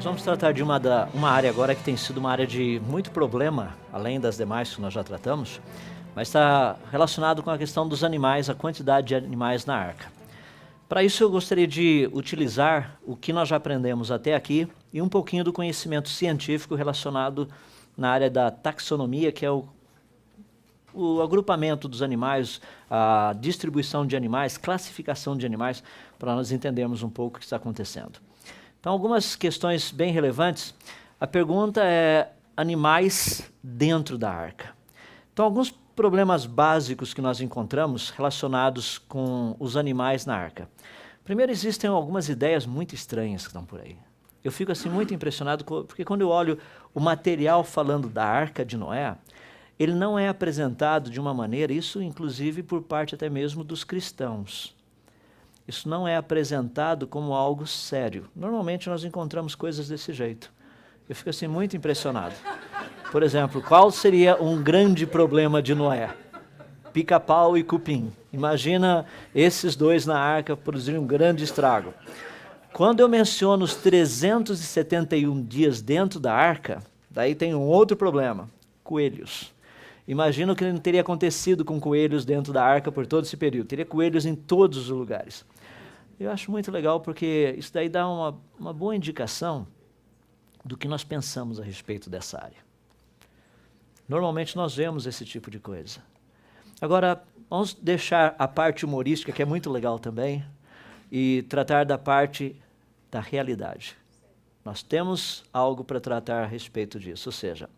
vamos tratar de uma área agora que tem sido uma área de muito problema, além das demais que nós já tratamos, mas está relacionado com a questão dos animais, a quantidade de animais na arca. Para isso eu gostaria de utilizar o que nós já aprendemos até aqui e um pouquinho do conhecimento científico relacionado na área da taxonomia, que é o agrupamento dos animais, a distribuição de animais, classificação de animais, para nós entendermos um pouco o que está acontecendo. Então, algumas questões bem relevantes. A pergunta é animais dentro da arca. Então, alguns problemas básicos que nós encontramos relacionados com os animais na arca. Primeiro, existem algumas ideias muito estranhas que estão por aí. Eu fico assim muito impressionado porque quando eu olho o material falando da arca de Noé, ele não é apresentado de uma maneira, isso inclusive por parte até mesmo dos cristãos. Isso não é apresentado como algo sério. Normalmente nós encontramos coisas desse jeito. Eu fico assim muito impressionado. Por exemplo, qual seria um grande problema de Noé? Pica-pau e cupim. Imagina esses dois na arca produzirem um grande estrago. Quando eu menciono os 371 dias dentro da arca, daí tem um outro problema, coelhos. Imagina o que não teria acontecido com coelhos dentro da arca por todo esse período. Teria coelhos em todos os lugares. Eu acho muito legal porque isso daí dá uma boa indicação do que nós pensamos a respeito dessa área. Normalmente nós vemos esse tipo de coisa. Agora, vamos deixar a parte humorística, que é muito legal também, e tratar da parte da realidade. Nós temos algo para tratar a respeito disso, ou seja,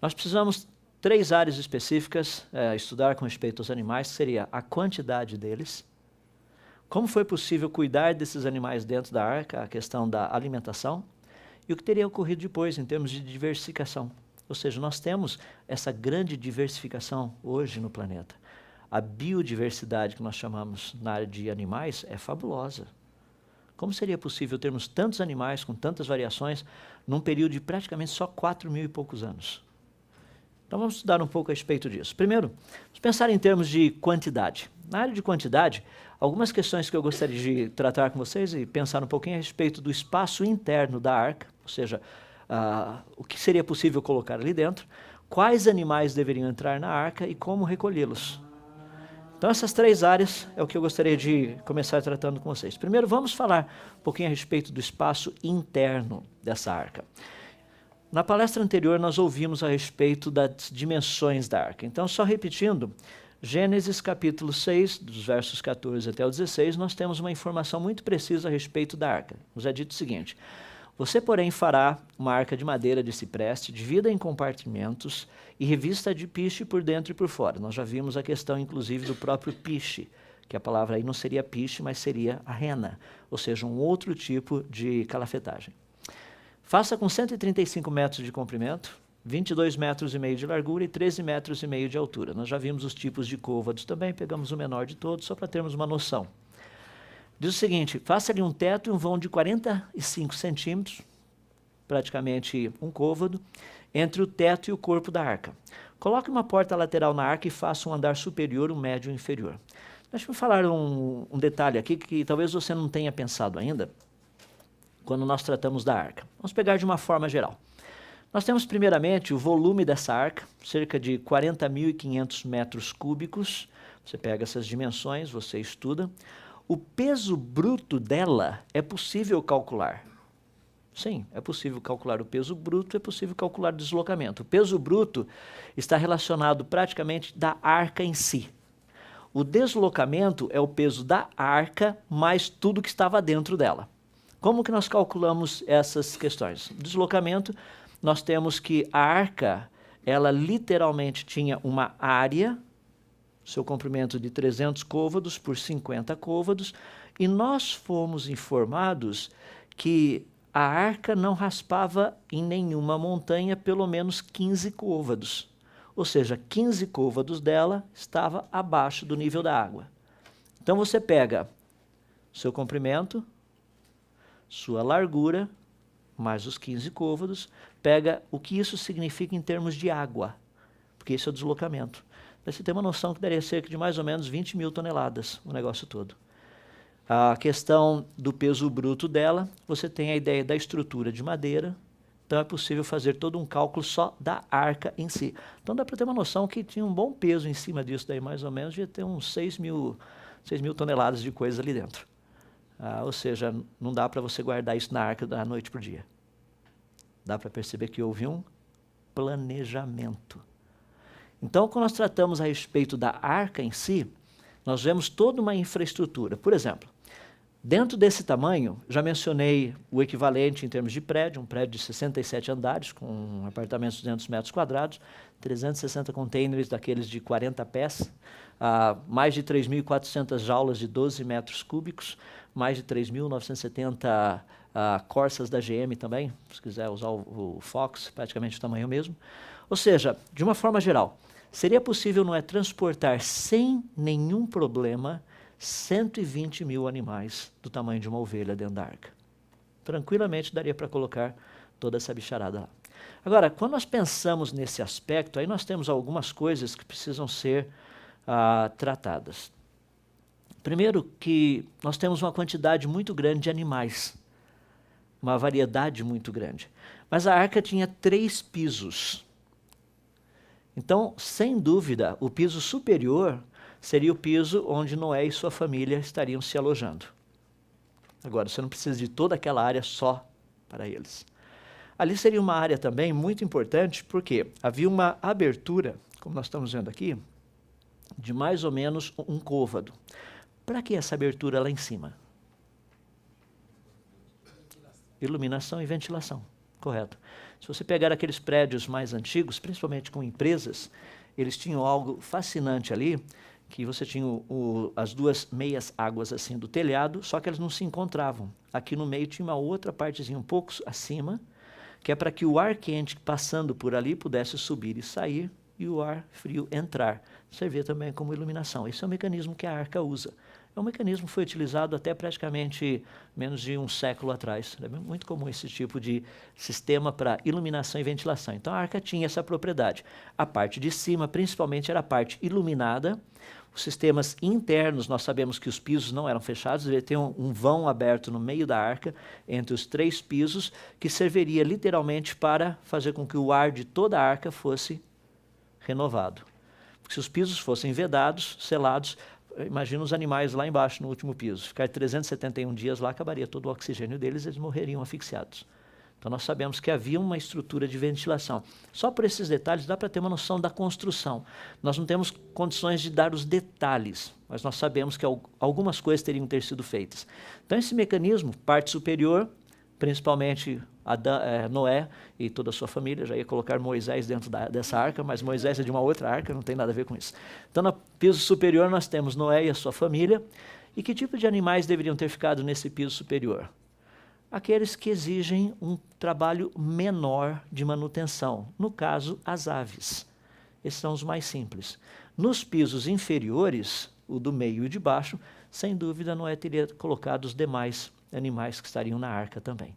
nós precisamos 3 áreas específicas, estudar com respeito aos animais, seria a quantidade deles, como foi possível cuidar desses animais dentro da arca, a questão da alimentação, e o que teria ocorrido depois em termos de diversificação. Ou seja, nós temos essa grande diversificação hoje no planeta. A biodiversidade que nós chamamos na área de animais é fabulosa. Como seria possível termos tantos animais com tantas variações num período de praticamente só 4.000 e poucos anos? Então vamos estudar um pouco a respeito disso. Primeiro, vamos pensar em termos de quantidade. Na área de quantidade, algumas questões que eu gostaria de tratar com vocês e pensar um pouquinho a respeito do espaço interno da arca, ou seja, o que seria possível colocar ali dentro, quais animais deveriam entrar na arca e como recolhê-los. Então essas 3 áreas é o que eu gostaria de começar tratando com vocês. Primeiro vamos falar um pouquinho a respeito do espaço interno dessa arca. Na palestra anterior nós ouvimos a respeito das dimensões da arca. Então só repetindo, Gênesis capítulo 6, dos versos 14 até o 16, nós temos uma informação muito precisa a respeito da arca. Nos é dito o seguinte: você, porém, fará uma arca de madeira de cipreste, divida em compartimentos e revista de piche por dentro e por fora. Nós já vimos a questão, inclusive, do próprio piche, que a palavra aí não seria piche, mas seria a rena, ou seja, um outro tipo de calafetagem. Faça com 135 metros de comprimento, 22 metros e meio de largura e 13 metros e meio de altura. Nós já vimos os tipos de côvados também, pegamos o menor de todos, só para termos uma noção. Diz o seguinte: faça ali um teto e um vão de 45 centímetros, praticamente um côvado, entre o teto e o corpo da arca. Coloque uma porta lateral na arca e faça um andar superior, um médio e um inferior. Deixa eu falar um detalhe aqui que talvez você não tenha pensado ainda, quando nós tratamos da arca. Vamos pegar de uma forma geral. Nós temos primeiramente o volume dessa arca, cerca de 40.500 metros cúbicos. Você pega essas dimensões, você estuda. O peso bruto dela é possível calcular. Sim, é possível calcular o peso bruto, é possível calcular o deslocamento. O peso bruto está relacionado praticamente da arca em si. O deslocamento é o peso da arca mais tudo que estava dentro dela. Como que nós calculamos essas questões? Deslocamento, nós temos que a arca, ela literalmente tinha uma área, seu comprimento de 300 côvados por 50 côvados, e nós fomos informados que a arca não raspava em nenhuma montanha pelo menos 15 côvados. Ou seja, 15 côvados dela estava abaixo do nível da água. Então você pega seu comprimento, sua largura, mais os 15 côvados, pega o que isso significa em termos de água, porque isso é o deslocamento. Para você ter uma noção que daria cerca de mais ou menos 20.000 toneladas, o negócio todo. A questão do peso bruto dela, você tem a ideia da estrutura de madeira, então é possível fazer todo um cálculo só da arca em si. Então dá para ter uma noção que tinha um bom peso em cima disso daí, mais ou menos, devia ter uns 6 mil toneladas de coisa ali dentro. Ou seja, não dá para você guardar isso na arca da noite para o dia. Dá para perceber que houve um planejamento. Então, quando nós tratamos a respeito da arca em si, nós vemos toda uma infraestrutura. Por exemplo, dentro desse tamanho, já mencionei o equivalente em termos de prédio, um prédio de 67 andares, com apartamentos de 200 metros quadrados, 360 containers daqueles de 40 pés, mais de 3.400 jaulas de 12 metros cúbicos, mais de 3.970 Corsas da GM também, se quiser usar o Fox, praticamente o tamanho mesmo. Ou seja, de uma forma geral, seria possível, não é, transportar sem nenhum problema 120 mil animais do tamanho de uma ovelha dentro da arca. Tranquilamente daria para colocar toda essa bicharada lá. Agora, quando nós pensamos nesse aspecto, aí nós temos algumas coisas que precisam ser tratadas. Primeiro, que nós temos uma quantidade muito grande de animais, uma variedade muito grande. Mas a arca tinha 3 pisos. Então, sem dúvida, o piso superior seria o piso onde Noé e sua família estariam se alojando. Agora, você não precisa de toda aquela área só para eles. Ali seria uma área também muito importante, porque havia uma abertura, como nós estamos vendo aqui, de mais ou menos um côvado. Para que essa abertura lá em cima? Iluminação e ventilação, correto. Se você pegar aqueles prédios mais antigos, principalmente com empresas, eles tinham algo fascinante ali, que você tinha as duas meias águas assim do telhado, só que elas não se encontravam. Aqui no meio tinha uma outra partezinha um pouco acima, que é para que o ar quente passando por ali pudesse subir e sair, e o ar frio entrar. Servia também como iluminação. Esse é o mecanismo que a arca usa. É um mecanismo que foi utilizado até praticamente menos de um século atrás. É muito comum esse tipo de sistema para iluminação e ventilação. Então a arca tinha essa propriedade. A parte de cima, principalmente, era a parte iluminada. Os sistemas internos, nós sabemos que os pisos não eram fechados, devia ter um vão aberto no meio da arca, entre os 3 pisos, que serviria literalmente para fazer com que o ar de toda a arca fosse renovado. Porque se os pisos fossem vedados, selados, imagina os animais lá embaixo no último piso. Ficar 371 dias lá, acabaria todo o oxigênio deles, eles morreriam asfixiados. Então nós sabemos que havia uma estrutura de ventilação. Só por esses detalhes dá para ter uma noção da construção. Nós não temos condições de dar os detalhes, mas nós sabemos que algumas coisas teriam que ter sido feitas. Então esse mecanismo, parte superior, principalmente Noé e toda a sua família, já ia colocar Moisés dentro dessa arca, mas Moisés é de uma outra arca, não tem nada a ver com isso. Então no piso superior nós temos Noé e a sua família. E que tipo de animais deveriam ter ficado nesse piso superior? Aqueles que exigem um trabalho menor de manutenção, no caso, as aves. Esses são os mais simples. Nos pisos inferiores, o do meio e de baixo, sem dúvida Noé teria colocado os demais animais que estariam na arca também.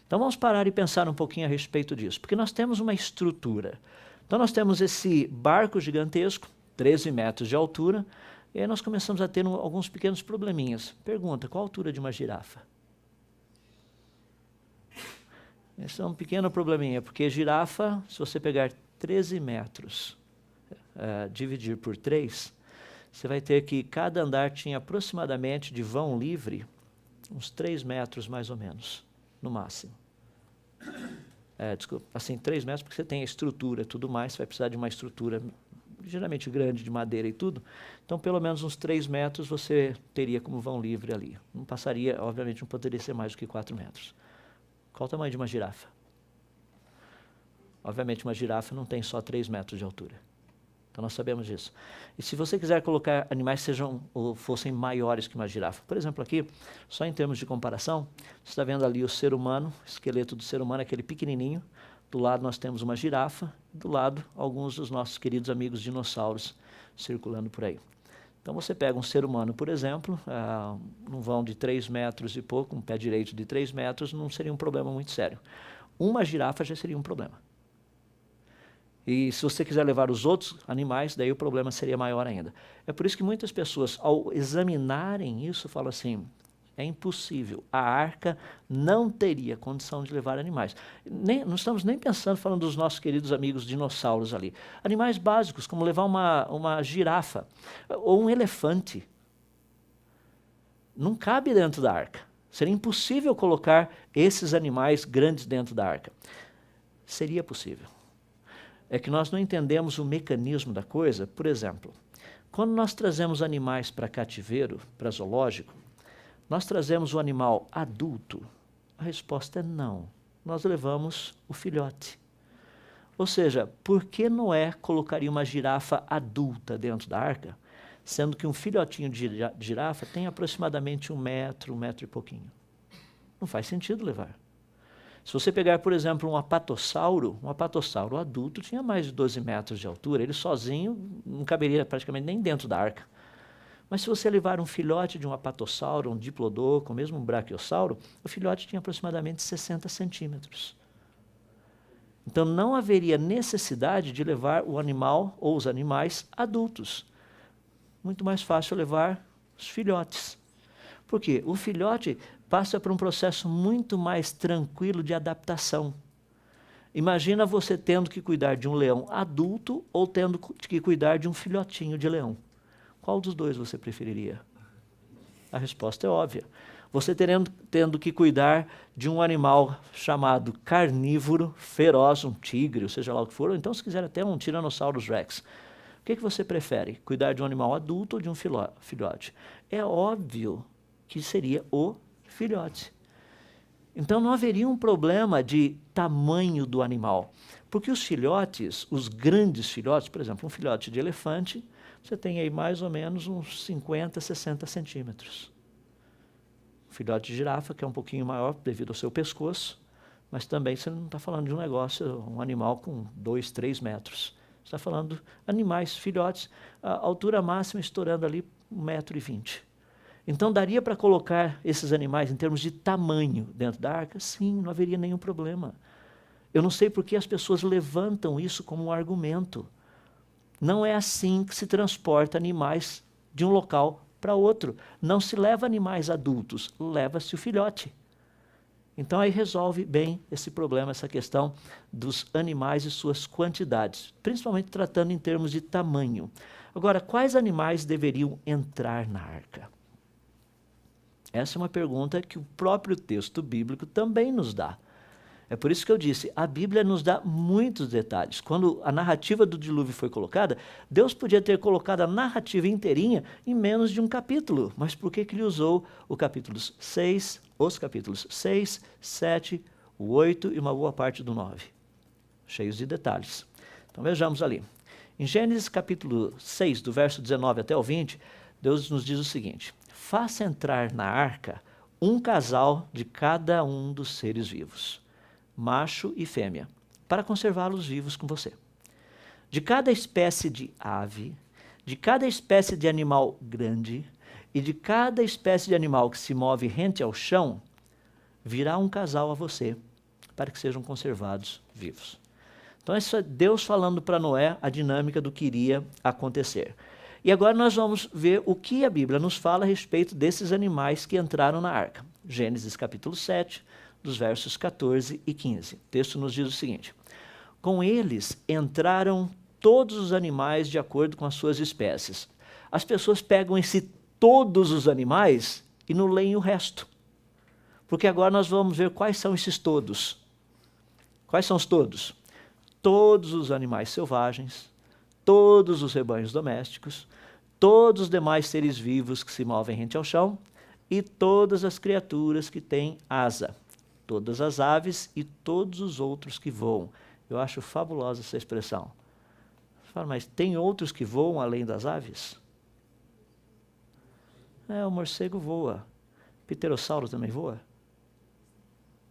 Então vamos parar e pensar um pouquinho a respeito disso, porque nós temos uma estrutura. Então nós temos esse barco gigantesco, 13 metros de altura, e aí nós começamos a ter alguns pequenos probleminhas. Pergunta, qual a altura de uma girafa? Esse é um pequeno probleminha, porque girafa, se você pegar 13 metros, dividir por 3, você vai ter que cada andar tinha aproximadamente de vão livre, uns 3 metros mais ou menos, no máximo. Desculpa, assim, 3 metros, porque você tem a estrutura e tudo mais, você vai precisar de uma estrutura geralmente grande, de madeira e tudo. Então, pelo menos uns 3 metros você teria como vão livre ali. Não passaria, obviamente, não poderia ser mais do que 4 metros. Qual o tamanho de uma girafa? Obviamente, uma girafa não tem só 3 metros de altura. Então, nós sabemos disso. E se você quiser colocar animais que sejam ou fossem maiores que uma girafa, por exemplo, aqui, só em termos de comparação, você está vendo ali o ser humano, o esqueleto do ser humano, aquele pequenininho. Do lado nós temos uma girafa, do lado alguns dos nossos queridos amigos dinossauros circulando por aí. Então você pega um ser humano, por exemplo, num vão de 3 metros e pouco, um pé direito de 3 metros, não seria um problema muito sério. Uma girafa já seria um problema. E se você quiser levar os outros animais, daí o problema seria maior ainda. É por isso que muitas pessoas, ao examinarem isso, falam assim, É impossível. A arca não teria condição de levar animais. Não estamos nem pensando, falando dos nossos queridos amigos dinossauros ali. Animais básicos, como levar uma girafa ou um elefante. Não cabe dentro da arca. Seria impossível colocar esses animais grandes dentro da arca. Seria possível. É que nós não entendemos o mecanismo da coisa. Por exemplo, quando nós trazemos animais para cativeiro, para zoológico, nós trazemos o animal adulto? A resposta é não. Nós levamos o filhote. Ou seja, por que Noé colocaria uma girafa adulta dentro da arca, sendo que um filhotinho de girafa tem aproximadamente 1 metro e pouquinho? Não faz sentido levar. Se você pegar, por exemplo, um apatossauro adulto tinha mais de 12 metros de altura, ele sozinho não caberia praticamente nem dentro da arca. Mas se você levar um filhote de um apatossauro, um diplodocus, mesmo um brachiosauro, o filhote tinha aproximadamente 60 centímetros. Então não haveria necessidade de levar o animal ou os animais adultos. Muito mais fácil levar os filhotes. Por quê? O filhote passa por um processo muito mais tranquilo de adaptação. Imagina você tendo que cuidar de um leão adulto ou tendo que cuidar de um filhotinho de leão. Qual dos dois você preferiria? A resposta é óbvia. Você tendo que cuidar de um animal chamado carnívoro, feroz, um tigre, ou seja lá o que for, ou então se quiser até um Tyrannosaurus Rex. O que você prefere? Cuidar de um animal adulto ou de um filhote? É óbvio que seria o filhote. Então não haveria um problema de tamanho do animal, porque os filhotes, os grandes filhotes, por exemplo, um filhote de elefante, você tem aí mais ou menos uns 50, 60 centímetros. O filhote de girafa, que é um pouquinho maior devido ao seu pescoço, mas também você não está falando de um negócio, um animal com 2, 3 metros. Você está falando de animais, filhotes, a altura máxima estourando ali 1,20 m. Então daria para colocar esses animais em termos de tamanho dentro da arca? Sim, não haveria nenhum problema. Eu não sei por que as pessoas levantam isso como um argumento. Não é assim que se transporta animais de um local para outro. Não se leva animais adultos, leva-se o filhote. Então aí resolve bem esse problema, essa questão dos animais e suas quantidades, principalmente tratando em termos de tamanho. Agora, quais animais deveriam entrar na arca? Essa é uma pergunta que o próprio texto bíblico também nos dá. É por isso que eu disse, a Bíblia nos dá muitos detalhes. Quando a narrativa do dilúvio foi colocada, Deus podia ter colocado a narrativa inteirinha em menos de um capítulo. Mas por que ele usou os capítulos 6, 7, o 8 e uma boa parte do 9? Cheios de detalhes. Então vejamos ali. Em Gênesis capítulo 6, do verso 19 até o 20, Deus nos diz o seguinte: faça entrar na arca um casal de cada um dos seres vivos, macho e fêmea, para conservá-los vivos com você. De cada espécie de ave, de cada espécie de animal grande e de cada espécie de animal que se move rente ao chão, virá um casal a você, para que sejam conservados vivos. Então, isso é Deus falando para Noé a dinâmica do que iria acontecer. E agora nós vamos ver o que a Bíblia nos fala a respeito desses animais que entraram na arca. Gênesis capítulo 7, dos versos 14 e 15. O texto nos diz o seguinte: com eles entraram todos os animais de acordo com as suas espécies. As pessoas pegam todos os animais e não leem o resto. Porque agora nós vamos ver quais são esses todos. Quais são os todos? Todos os animais selvagens, todos os rebanhos domésticos, todos os demais seres vivos que se movem rente ao chão e todas as criaturas que têm asa, todas as aves e todos os outros que voam. Eu acho fabulosa essa expressão. Você fala, mas tem outros que voam além das aves? O morcego voa. Pterossauro também voa?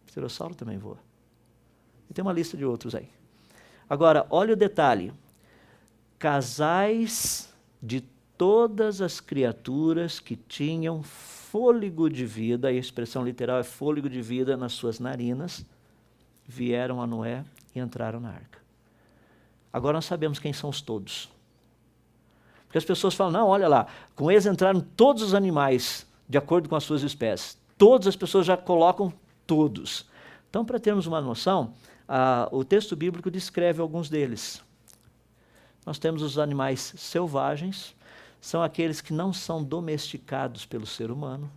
Pterossauro também voa. E tem uma lista de outros aí. Agora, olha o detalhe. Casais de todas as criaturas que tinham fôlego de vida, e a expressão literal é fôlego de vida nas suas narinas, vieram a Noé e entraram na arca. Agora nós sabemos quem são os todos. Porque as pessoas falam, não, olha lá, com eles entraram todos os animais de acordo com as suas espécies. Todas as pessoas já colocam todos. Então, para termos uma noção, o texto bíblico descreve alguns deles. Nós temos os animais selvagens, são aqueles que não são domesticados pelo ser humano,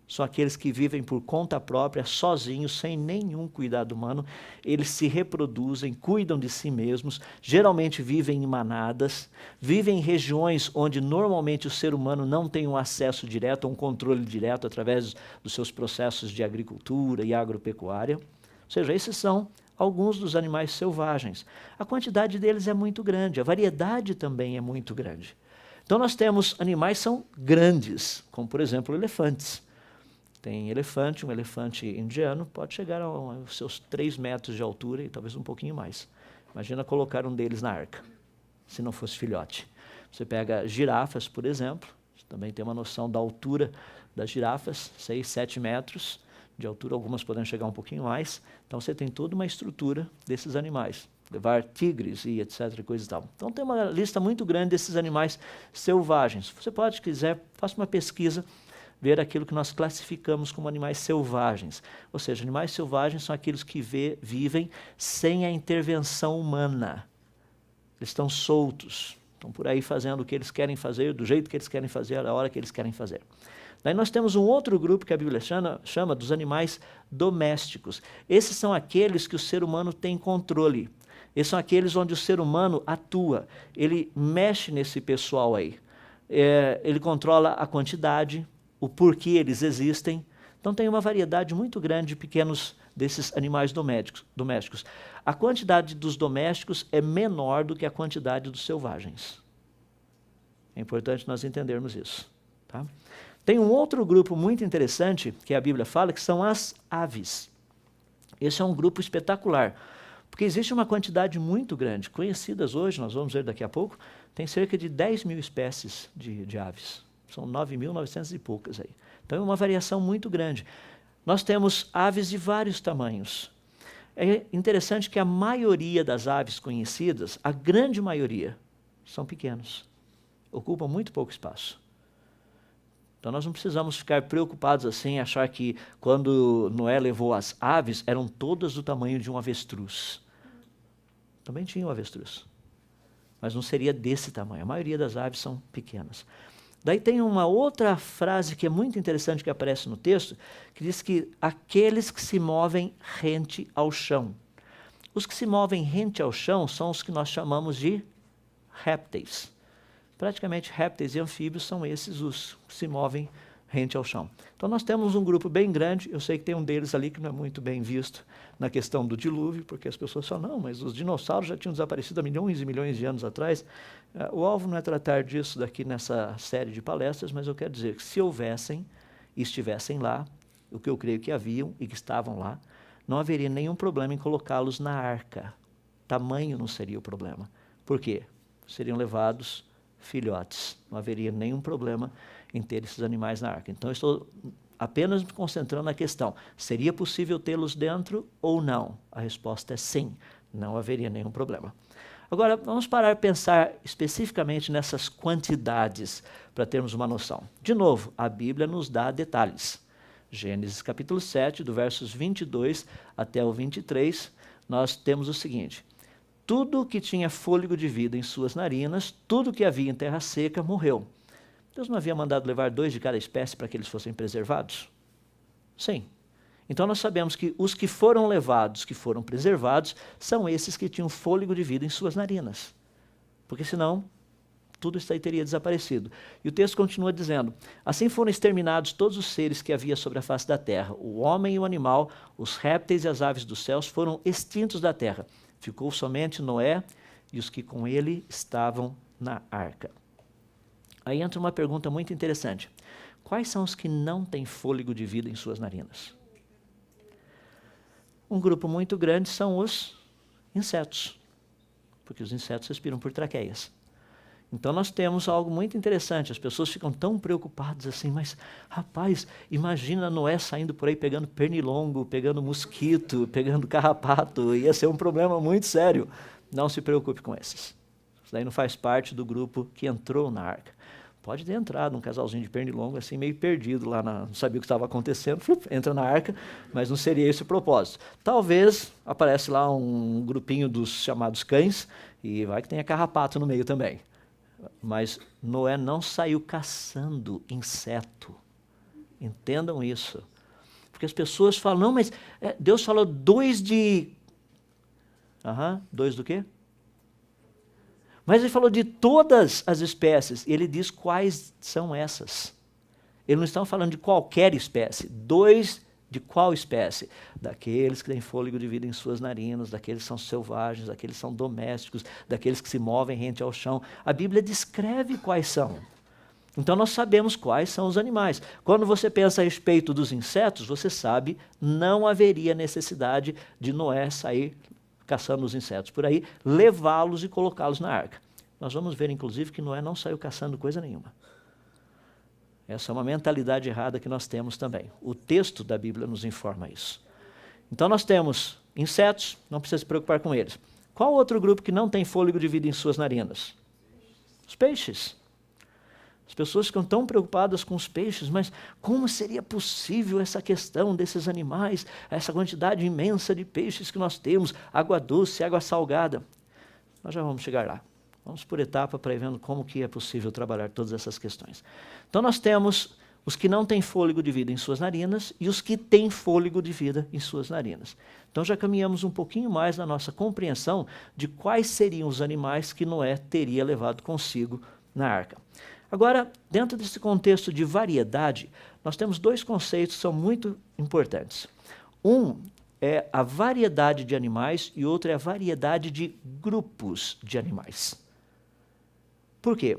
são aqueles que vivem por conta própria, sozinhos, sem nenhum cuidado humano. Eles se reproduzem, cuidam de si mesmos, geralmente vivem em manadas, vivem em regiões onde normalmente o ser humano não tem um acesso direto, um controle direto através dos seus processos de agricultura e agropecuária. Ou seja, esses são alguns dos animais selvagens. A quantidade deles é muito grande, a variedade também é muito grande. Então nós temos animais que são grandes, como por exemplo elefantes. Tem elefante, um elefante indiano pode chegar aos seus 3 metros de altura e talvez um pouquinho mais. Imagina colocar um deles na arca, se não fosse filhote. Você pega girafas, por exemplo, você também tem uma noção da altura das girafas, 6, 7 metros de altura, algumas podem chegar um pouquinho mais. Então você tem toda uma estrutura desses animais. Levar tigres e etc, coisa e tal. Então tem uma lista muito grande desses animais selvagens. Você pode, se quiser, faça uma pesquisa, ver aquilo que nós classificamos como animais selvagens. Ou seja, animais selvagens são aqueles que vivem sem a intervenção humana. Eles estão soltos, estão por aí fazendo o que eles querem fazer, do jeito que eles querem fazer, a hora que eles querem fazer. Daí nós temos um outro grupo que a Bíblia chama dos animais domésticos. Esses são aqueles que o ser humano tem controle. Esses são aqueles onde o ser humano atua. Ele mexe nesse pessoal aí. Ele controla a quantidade, o porquê eles existem. Então tem uma variedade muito grande de pequenos desses animais domésticos. A quantidade dos domésticos é menor do que a quantidade dos selvagens. É importante nós entendermos isso. Tá? Tem um outro grupo muito interessante que a Bíblia fala, que são as aves. Esse é um grupo espetacular, porque existe uma quantidade muito grande, conhecidas hoje, nós vamos ver daqui a pouco, tem cerca de 10 mil espécies de aves. São 9.900 e poucas aí. Então é uma variação muito grande. Nós temos aves de vários tamanhos. É interessante que a maioria das aves conhecidas, a grande maioria, são pequenos. Ocupam muito pouco espaço. Então nós não precisamos ficar preocupados assim, achar que quando Noé levou as aves, eram todas do tamanho de um avestruz. Também tinha um avestruz. Mas não seria desse tamanho. A maioria das aves são pequenas. Daí tem uma outra frase que é muito interessante que aparece no texto, que diz que aqueles que se movem rente ao chão. Os que se movem rente ao chão são os que nós chamamos de répteis. Praticamente répteis e anfíbios são esses os que se movem rente ao chão. Então nós temos um grupo bem grande, eu sei que tem um deles ali que não é muito bem visto na questão do dilúvio, porque as pessoas falam, não, mas os dinossauros já tinham desaparecido há milhões e milhões de anos atrás. O alvo não é tratar disso daqui nessa série de palestras, mas eu quero dizer que se houvessem e estivessem lá, o que eu creio que haviam e que estavam lá, não haveria nenhum problema em colocá-los na arca. Tamanho não seria o problema. Por quê? Seriam levados filhotes. Não haveria nenhum problema em ter esses animais na arca. Então, eu estou apenas me concentrando na questão, seria possível tê-los dentro ou não? A resposta é sim, não haveria nenhum problema. Agora, vamos parar e pensar especificamente nessas quantidades, para termos uma noção. De novo, a Bíblia nos dá detalhes. Gênesis capítulo 7, do versos 22 até o 23, nós temos o seguinte: tudo que tinha fôlego de vida em suas narinas, tudo que havia em terra seca, morreu. Deus não havia mandado levar 2 de cada espécie para que eles fossem preservados? Sim. Então nós sabemos que os que foram levados, que foram preservados, são esses que tinham fôlego de vida em suas narinas. Porque senão, tudo isso aí teria desaparecido. E o texto continua dizendo, assim foram exterminados todos os seres que havia sobre a face da terra. O homem e o animal, os répteis e as aves dos céus foram extintos da terra. Ficou somente Noé e os que com ele estavam na arca. Aí entra uma pergunta muito interessante. Quais são os que não têm fôlego de vida em suas narinas? Um grupo muito grande são os insetos, porque os insetos respiram por traqueias. Então nós temos algo muito interessante, as pessoas ficam tão preocupadas assim, mas rapaz, imagina Noé saindo por aí pegando pernilongo, pegando mosquito, pegando carrapato, ia ser um problema muito sério. Não se preocupe com esses. Isso daí não faz parte do grupo que entrou na arca. Pode ter entrado um casalzinho de pernilongo, assim, meio perdido lá, não sabia o que estava acontecendo, entra na arca, mas não seria esse o propósito. Talvez aparece lá um grupinho dos chamados cães, e vai que tenha carrapato no meio também. Mas Noé não saiu caçando inseto. Entendam isso. Porque as pessoas falam, não, mas Deus falou 2 de... 2 do quê? Mas ele falou de todas as espécies, e ele diz quais são essas. Ele não está falando de qualquer espécie. 2 de qual espécie? Daqueles que têm fôlego de vida em suas narinas, daqueles que são selvagens, daqueles que são domésticos, daqueles que se movem rente ao chão. A Bíblia descreve quais são. Então nós sabemos quais são os animais. Quando você pensa a respeito dos insetos, você sabe, não haveria necessidade de Noé sair caçando os insetos por aí, levá-los e colocá-los na arca. Nós vamos ver, inclusive, que Noé não saiu caçando coisa nenhuma. Essa é uma mentalidade errada que nós temos também. O texto da Bíblia nos informa isso. Então nós temos insetos, não precisa se preocupar com eles. Qual outro grupo que não tem fôlego de vida em suas narinas? Os peixes. As pessoas ficam tão preocupadas com os peixes, mas como seria possível essa questão desses animais, essa quantidade imensa de peixes que nós temos, água doce, água salgada? Nós já vamos chegar lá. Vamos por etapa para ir vendo como que é possível trabalhar todas essas questões. Então nós temos os que não têm fôlego de vida em suas narinas e os que têm fôlego de vida em suas narinas. Então já caminhamos um pouquinho mais na nossa compreensão de quais seriam os animais que Noé teria levado consigo na arca. Agora, dentro desse contexto de variedade, nós temos 2 conceitos que são muito importantes. Um é a variedade de animais e outro é a variedade de grupos de animais. Por quê?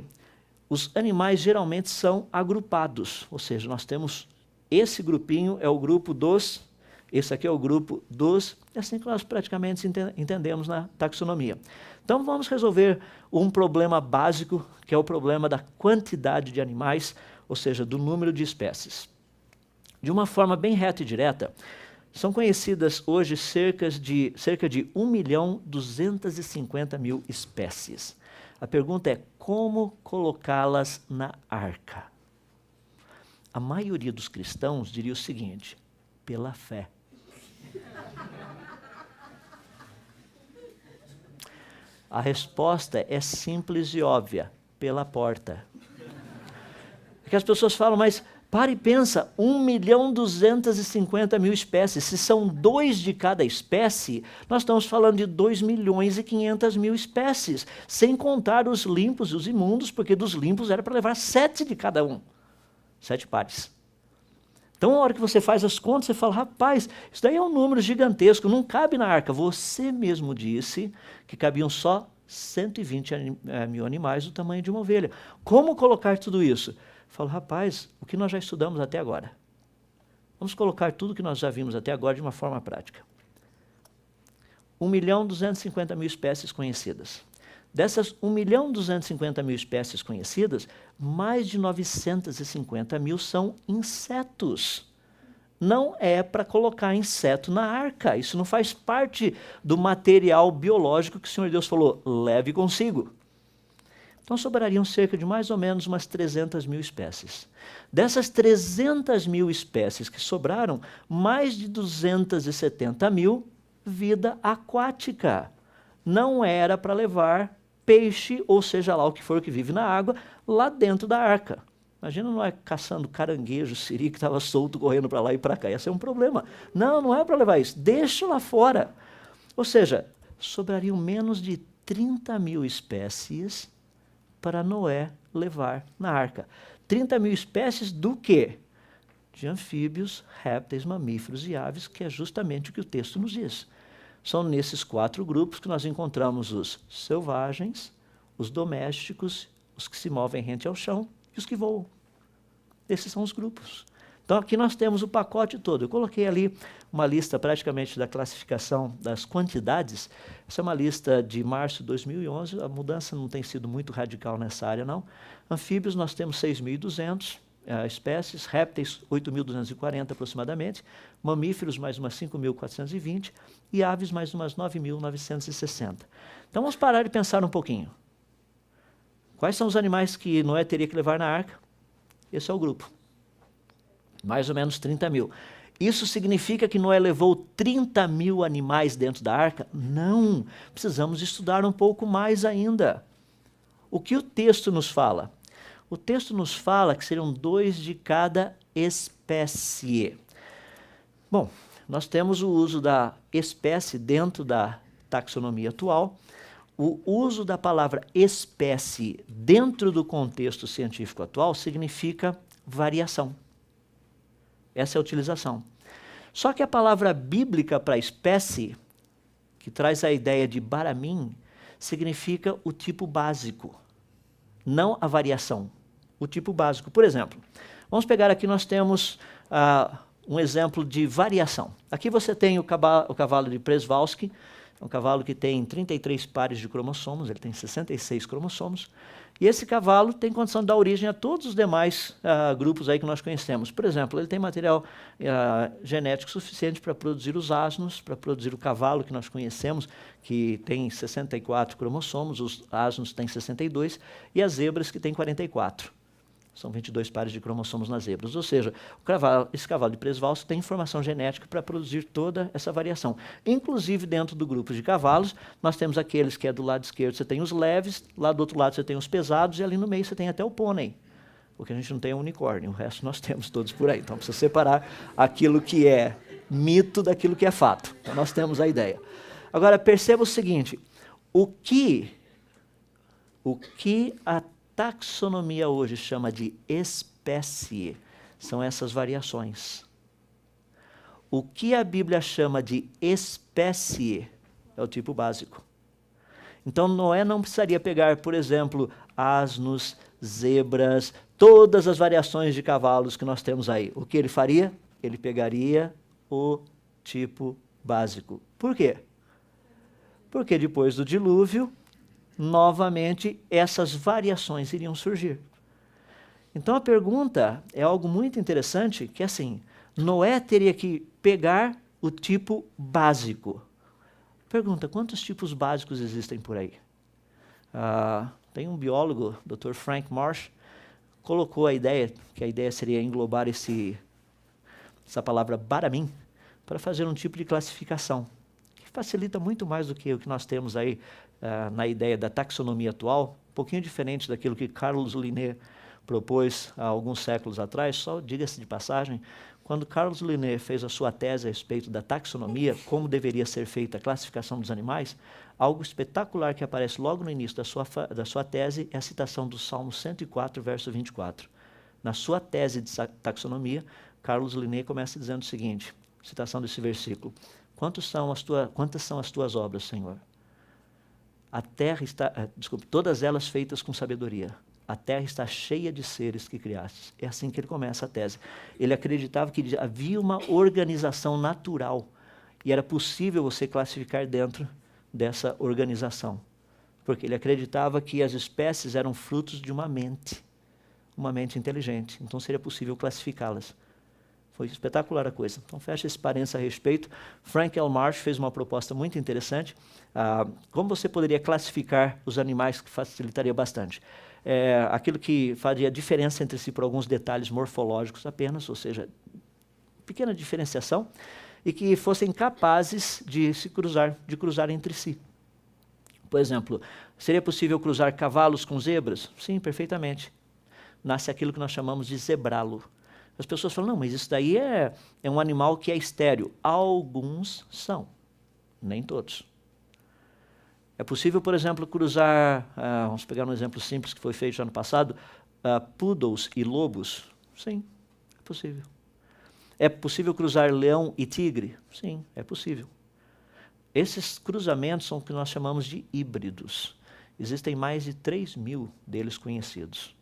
Os animais geralmente são agrupados, ou seja, nós temos esse grupinho é o grupo dos, esse aqui é o grupo dos, é assim que nós praticamente entendemos na taxonomia. Então vamos resolver um problema básico, que é o problema da quantidade de animais, ou seja, do número de espécies. De uma forma bem reta e direta, são conhecidas hoje cerca de 1.250.000 espécies. A pergunta é como colocá-las na arca? A maioria dos cristãos diria o seguinte: pela fé. A resposta é simples e óbvia, pela porta. Porque as pessoas falam, mas para e pensa, 1.250.000 espécies, se são 2 de cada espécie, nós estamos falando de 2.500.000 espécies, sem contar os limpos e os imundos, porque dos limpos era para levar 7 de cada um, 7 pares. Então, na hora que você faz as contas, você fala, rapaz, isso daí é um número gigantesco, não cabe na arca. Você mesmo disse que cabiam só 120.000 animais do tamanho de uma ovelha. Como colocar tudo isso? Falo, rapaz, o que nós já estudamos até agora? Vamos colocar tudo o que nós já vimos até agora de uma forma prática. 1.250.000 espécies conhecidas. Dessas 1.250.000 espécies conhecidas, mais de 950.000 são insetos. Não é para colocar inseto na arca. Isso não faz parte do material biológico que o Senhor Deus falou, leve consigo. Então sobrariam cerca de mais ou menos umas 300.000 espécies. Dessas 300.000 espécies que sobraram, mais de 270.000, vida aquática. Não era para levar peixe, ou seja lá o que for que vive na água, lá dentro da arca. Imagina não é caçando caranguejo, siri, que estava solto, correndo para lá e para cá. Ia ser um problema. Não, não é para levar isso. Deixa lá fora. Ou seja, sobrariam menos de 30.000 espécies para Noé levar na arca. 30.000 espécies do quê? De anfíbios, répteis, mamíferos e aves, que é justamente o que o texto nos diz. São nesses 4 grupos que nós encontramos os selvagens, os domésticos, os que se movem rente ao chão e os que voam. Esses são os grupos. Então aqui nós temos o pacote todo. Eu coloquei ali uma lista praticamente da classificação das quantidades. Essa é uma lista de março de 2011. A mudança não tem sido muito radical nessa área, não. Anfíbios nós temos 6.200 espécies, répteis 8.240 aproximadamente, mamíferos mais umas 5.420 e aves mais umas 9.960. Então vamos parar e pensar um pouquinho. Quais são os animais que Noé teria que levar na arca? Esse é o grupo. Mais ou menos 30 mil. Isso significa que Noé levou 30 mil animais dentro da arca? Não. Precisamos estudar um pouco mais ainda. O que o texto nos fala? O texto nos fala que seriam 2 de cada espécie. Bom, nós temos o uso da espécie dentro da taxonomia atual. O uso da palavra espécie dentro do contexto científico atual significa variação. Essa é a utilização. Só que a palavra bíblica para espécie, que traz a ideia de baramim, significa o tipo básico, não a variação, o tipo básico. Por exemplo, vamos pegar aqui, nós temos um exemplo de variação. Aqui você tem o cavalo de Przewalski, é um cavalo que tem 33 pares de cromossomos, ele tem 66 cromossomos, e esse cavalo tem condição de dar origem a todos os demais grupos aí que nós conhecemos. Por exemplo, ele tem material genético suficiente para produzir os asnos, para produzir o cavalo que nós conhecemos, que tem 64 cromossomos, os asnos têm 62, e as zebras que têm 44. São 22 pares de cromossomos nas zebras. Ou seja, esse cavalo de Przewalski tem informação genética para produzir toda essa variação. Inclusive, dentro do grupo de cavalos, nós temos aqueles que é do lado esquerdo, você tem os leves, lá do outro lado você tem os pesados, e ali no meio você tem até o pônei. O que a gente não tem é o unicórnio, o resto nós temos todos por aí. Então, precisa separar aquilo que é mito daquilo que é fato. Então, nós temos a ideia. Agora, perceba o seguinte, o que a taxonomia hoje chama de espécie, são essas variações. O que a Bíblia chama de espécie é o tipo básico. Então Noé não precisaria pegar, por exemplo, asnos, zebras, todas as variações de cavalos que nós temos aí. O que ele faria? Ele pegaria o tipo básico. Por quê? Porque depois do dilúvio, novamente, essas variações iriam surgir. Então a pergunta é algo muito interessante, que é assim, Noé teria que pegar o tipo básico. Pergunta, quantos tipos básicos existem por aí? Tem um biólogo, Dr. Frank Marsh, colocou a ideia, que a ideia seria englobar essa palavra baramim, para fazer um tipo de classificação, que facilita muito mais do que o que nós temos aí na ideia da taxonomia atual, um pouquinho diferente daquilo que Carlos Linné propôs há alguns séculos atrás. Só diga-se de passagem, quando Carlos Linné fez a sua tese a respeito da taxonomia, como deveria ser feita a classificação dos animais, algo espetacular que aparece logo no início da sua tese é a citação do Salmo 104, verso 24. Na sua tese de taxonomia, Carlos Linné começa dizendo o seguinte, citação desse versículo, quantas são as tuas obras, Senhor? A terra está, todas elas feitas com sabedoria. A terra está cheia de seres que criastes. É assim que ele começa a tese. Ele acreditava que havia uma organização natural e era possível você classificar dentro dessa organização. Porque ele acreditava que as espécies eram frutos de uma mente inteligente. Então seria possível classificá-las. Foi espetacular a coisa. Então, fecha esse parênteses a respeito. Frank L. Marsh fez uma proposta muito interessante. Como você poderia classificar os animais, que facilitaria bastante? Aquilo que faria diferença entre si por alguns detalhes morfológicos apenas, ou seja, pequena diferenciação, e que fossem capazes de cruzar entre si. Por exemplo, seria possível cruzar cavalos com zebras? Sim, perfeitamente. Nasce aquilo que nós chamamos de zebralo. As pessoas falam, não, mas isso daí é um animal que é estéril. Alguns são, nem todos. É possível, por exemplo, cruzar, vamos pegar um exemplo simples que foi feito ano passado, poodles e lobos? Sim, é possível. É possível cruzar leão e tigre? Sim, é possível. Esses cruzamentos são o que nós chamamos de híbridos. Existem mais de 3.000 deles conhecidos.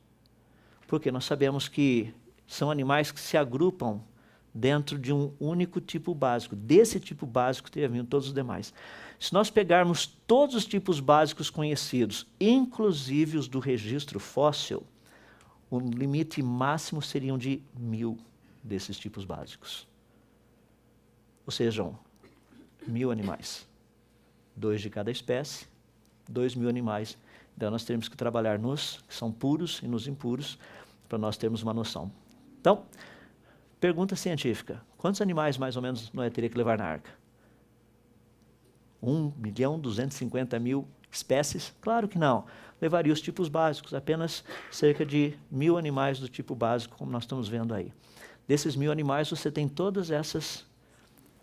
Porque nós sabemos que são animais que se agrupam dentro de um único tipo básico. Desse tipo básico teriam vindo todos os demais. Se nós pegarmos todos os tipos básicos conhecidos, inclusive os do registro fóssil, o limite máximo seriam de 1.000 desses tipos básicos. Ou seja, 1.000 animais. 2 de cada espécie, 2.000 animais. Então nós temos que trabalhar nos que são puros e nos impuros, para nós termos uma noção. Então, pergunta científica. Quantos animais mais ou menos Noé teria que levar na arca? 1.250.000 espécies? Claro que não. Levaria os tipos básicos, apenas cerca de 1.000 animais do tipo básico, como nós estamos vendo aí. Desses 1.000 animais, você tem todas essas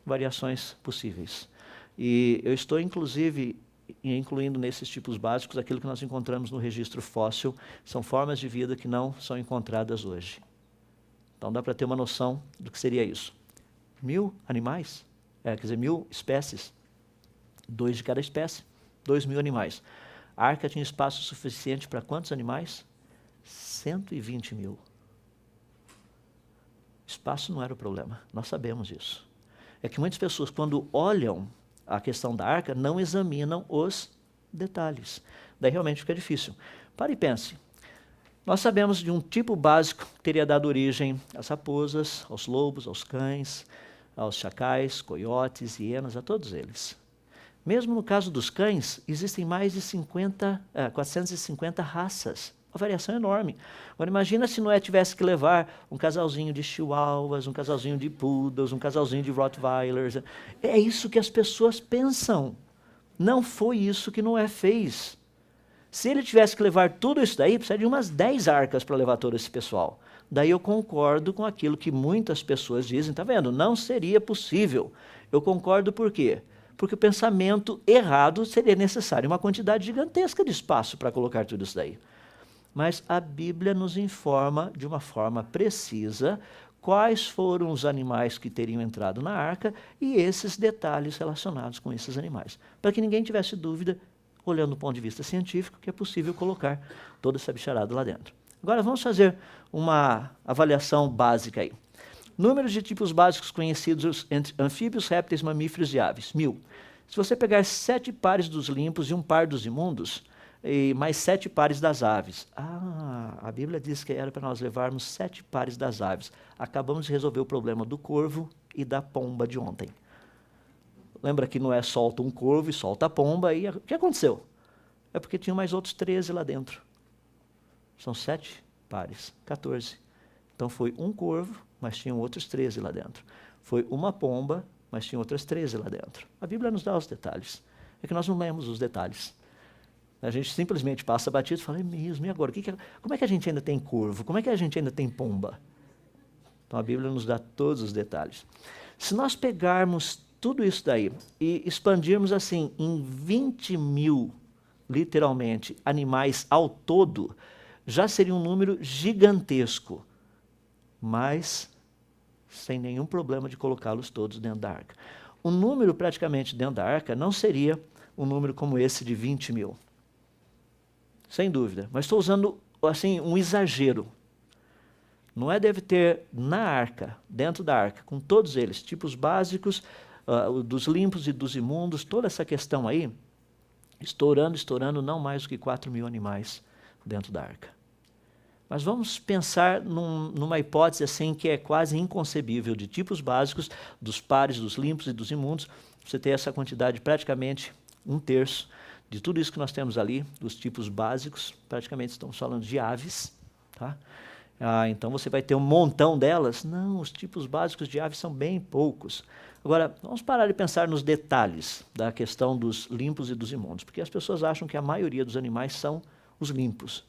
variações possíveis. E eu estou, inclusive, incluindo nesses tipos básicos aquilo que nós encontramos no registro fóssil, são formas de vida que não são encontradas hoje. Então dá para ter uma noção do que seria isso. 1.000 animais, quer dizer, 1.000 espécies, 2 de cada espécie, 2.000 animais. A arca tinha espaço suficiente para quantos animais? 120.000. Espaço não era o problema, nós sabemos isso. É que muitas pessoas, quando olham a questão da arca, não examinam os detalhes. Daí realmente fica difícil. Pare e pense. Nós sabemos de um tipo básico que teria dado origem às raposas, aos lobos, aos cães, aos chacais, coiotes, hienas, a todos eles. Mesmo no caso dos cães, existem mais de 450 raças. Uma variação enorme. Agora imagina se Noé tivesse que levar um casalzinho de chihuahuas, um casalzinho de poodles, um casalzinho de rottweilers. É isso que as pessoas pensam. Não foi isso que Noé fez. Se ele tivesse que levar tudo isso daí, precisaria de umas 10 arcas para levar todo esse pessoal. Daí eu concordo com aquilo que muitas pessoas dizem, tá vendo? Não seria possível. Eu concordo por quê? Porque o pensamento errado seria necessário uma quantidade gigantesca de espaço para colocar tudo isso daí. Mas a Bíblia nos informa de uma forma precisa quais foram os animais que teriam entrado na arca e esses detalhes relacionados com esses animais. Para que ninguém tivesse dúvida, olhando do ponto de vista científico, que é possível colocar toda essa bicharada lá dentro. Agora vamos fazer uma avaliação básica aí. Números de tipos básicos conhecidos entre anfíbios, répteis, mamíferos e aves. 1.000. Se você pegar 7 pares dos limpos e 1 par dos imundos, e mais 7 pares das aves. A Bíblia diz que era para nós levarmos 7 pares das aves. Acabamos de resolver o problema do corvo e da pomba de ontem. Lembra que Noé solta um corvo e solta a pomba, e o que aconteceu? É porque tinha mais outros 13 lá dentro. São 7 pares, 14. Então foi um corvo, mas tinham outros 13 lá dentro. Foi uma pomba, mas tinha outras 13 lá dentro. A Bíblia nos dá os detalhes. É que nós não lemos os detalhes. A gente simplesmente passa batido e fala, é mesmo, e agora? Como é que a gente ainda tem corvo? Como é que a gente ainda tem pomba? Então a Bíblia nos dá todos os detalhes. Se nós pegarmos tudo isso daí e expandirmos assim em 20.000, literalmente, animais ao todo, já seria um número gigantesco, mas sem nenhum problema de colocá-los todos dentro da arca. Um número praticamente dentro da arca não seria um número como esse de 20.000. Sem dúvida, mas estou usando assim um exagero. Noé deve ter na arca, dentro da arca, com todos eles, tipos básicos, dos limpos e dos imundos, toda essa questão aí, estourando não mais do que 4.000 animais dentro da arca. Mas vamos pensar numa hipótese assim que é quase inconcebível, de tipos básicos, dos pares, dos limpos e dos imundos, você ter essa quantidade praticamente 1/3 de tudo isso que nós temos ali, dos tipos básicos, praticamente estamos falando de aves, tá? Então você vai ter um montão delas. Não, os tipos básicos de aves são bem poucos. Agora, vamos parar de pensar nos detalhes da questão dos limpos e dos imundos, porque as pessoas acham que a maioria dos animais são os limpos.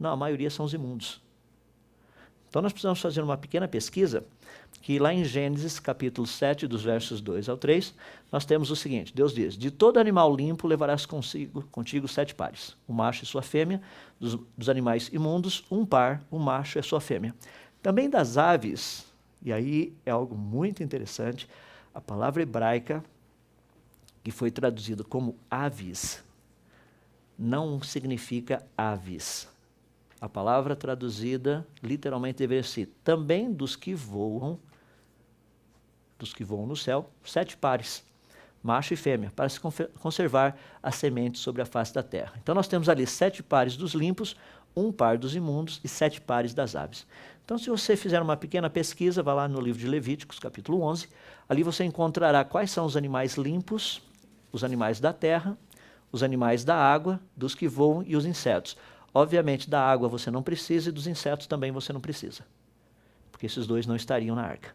Não, a maioria são os imundos. Então nós precisamos fazer uma pequena pesquisa, que lá em Gênesis, capítulo 7, dos versos 2 ao 3, nós temos o seguinte, Deus diz, de todo animal limpo levarás contigo 7 pares, o macho e sua fêmea, dos animais imundos, 1 par, o macho e a sua fêmea. Também das aves, e aí é algo muito interessante, a palavra hebraica, que foi traduzida como aves, não significa aves. A palavra traduzida literalmente deveria ser também dos que voam no céu, 7 pares, macho e fêmea, para se conservar a semente sobre a face da terra. Então nós temos ali 7 pares dos limpos, 1 par dos imundos e 7 pares das aves. Então se você fizer uma pequena pesquisa, vá lá no livro de Levíticos, capítulo 11, ali você encontrará quais são os animais limpos, os animais da terra, os animais da água, dos que voam e os insetos. Obviamente, da água você não precisa e dos insetos também você não precisa, porque esses dois não estariam na arca.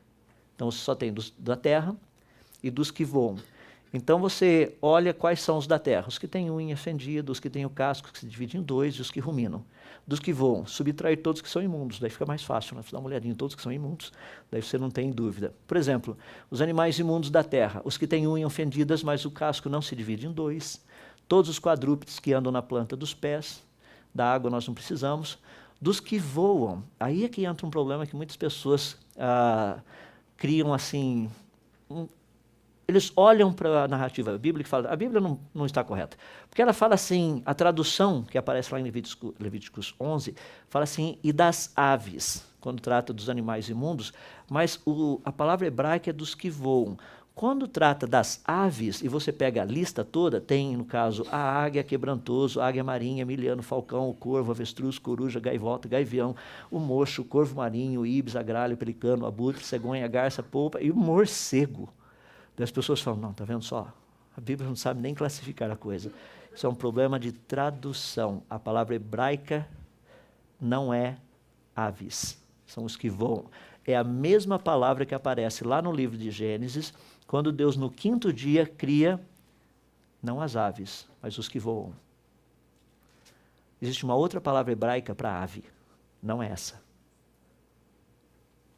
Então, você só tem da terra e dos que voam. Então, você olha quais são os da terra. Os que têm unha fendida, os que têm o casco, que se divide em dois, e os que ruminam. Dos que voam, subtrair todos que são imundos. Daí fica mais fácil, né? Você dá uma olhadinha em todos que são imundos, daí você não tem dúvida. Por exemplo, os animais imundos da terra. Os que têm unhas fendidas, mas o casco não se divide em dois. Todos os quadrúpedes que andam na planta dos pés. Da água nós não precisamos. Dos que voam. Aí é que entra um problema que muitas pessoas criam assim... Eles olham para a narrativa bíblica e falam, a Bíblia não está correta. Porque ela fala assim, a tradução que aparece lá em Levíticos 11, fala assim, e das aves, quando trata dos animais imundos, mas a palavra hebraica é dos que voam. Quando trata das aves, e você pega a lista toda, tem, no caso, a águia, quebrantoso, a águia marinha, miliano, falcão, o corvo, avestruz, coruja, gaivota, gaivião, o mocho, o corvo marinho, o ibis, agralho, pelicano, abutre, cegonha, garça, polpa e o morcego. Daí as pessoas falam, não, está vendo só? A Bíblia não sabe nem classificar a coisa. Isso é um problema de tradução. A palavra hebraica não é aves, são os que voam. É a mesma palavra que aparece lá no livro de Gênesis, quando Deus no 5º dia cria, não as aves, mas os que voam. Existe uma outra palavra hebraica para ave, não é essa.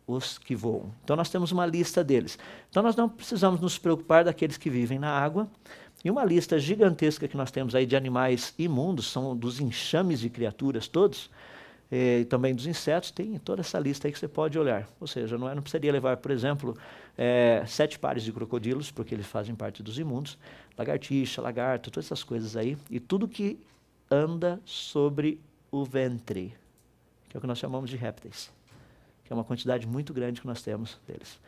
Os que voam. Então nós temos uma lista deles. Então nós não precisamos nos preocupar daqueles que vivem na água. E uma lista gigantesca que nós temos aí de animais imundos, são dos enxames de criaturas todos, e também dos insetos, tem toda essa lista aí que você pode olhar. Ou seja, não precisaria levar, por exemplo, 7 pares de crocodilos, porque eles fazem parte dos imundos, lagartixa, lagarto, todas essas coisas aí, e tudo que anda sobre o ventre, que é o que nós chamamos de répteis, que é uma quantidade muito grande que nós temos deles.